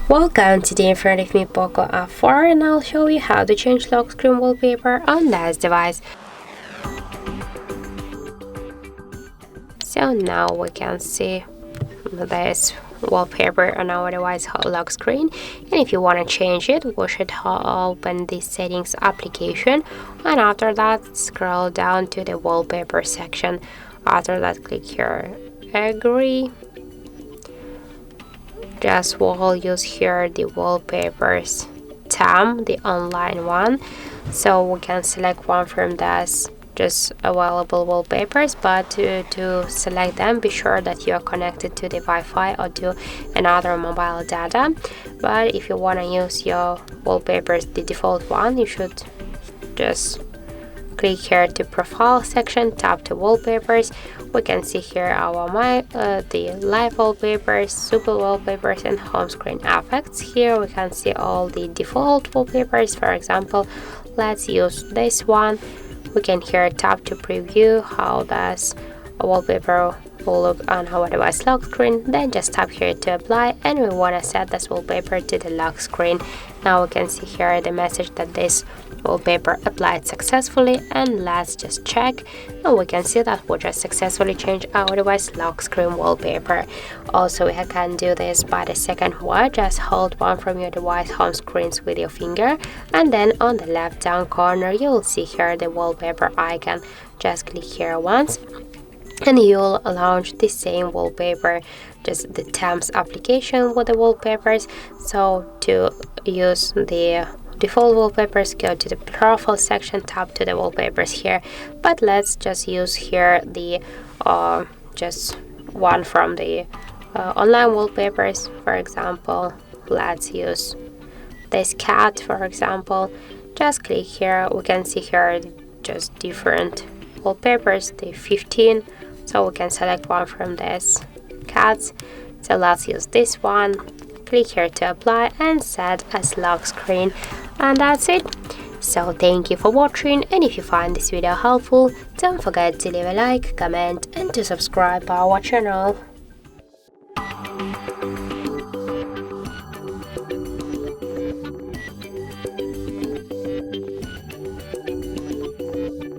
Welcome, today in front of me POCO F4 and I'll show you how to change lock screen wallpaper on this device. So now we can see this wallpaper on our device lock screen, and if you want to change it, we should open the settings application, and after that scroll down to the wallpaper section. After that click here agree. We'll use here the wallpapers tab, the online one, so we can select one from this just available wallpapers, but to select them be sure that you are connected to the Wi-Fi or to another mobile data. But if you want to use your wallpapers, the default one, you should just click here to profile section, tap to wallpapers. We can see here our the live wallpapers, super wallpapers, and home screen effects. Here we can see all the default wallpapers. For example, let's use this one. We can here tap to preview how this wallpaper will look on our device lock screen. Then just tap here to apply, and we want to set this wallpaper to the lock screen. Now we can see here the message that this wallpaper applied successfully, and let's just check, and we can see that we just successfully changed our device lock screen wallpaper. Also, we can do this by the second way. Just hold one from your device home screens with your finger, and then on the left down corner you will see here the wallpaper icon. Just click here once and you'll launch the same wallpaper, just the Thames application with the wallpapers. So to use the default wallpapers, go to the profile section, tap to the wallpapers here, but let's just use here the just one from the online wallpapers. For example, let's use this cat, for example. Just click here, we can see here just different wallpapers, the 15, so we can select one from this cats. So let's use this one. Click here to apply and set as lock screen, and that's it. So thank you for watching, and if you find this video helpful, don't forget to leave a like, comment, and to subscribe our channel.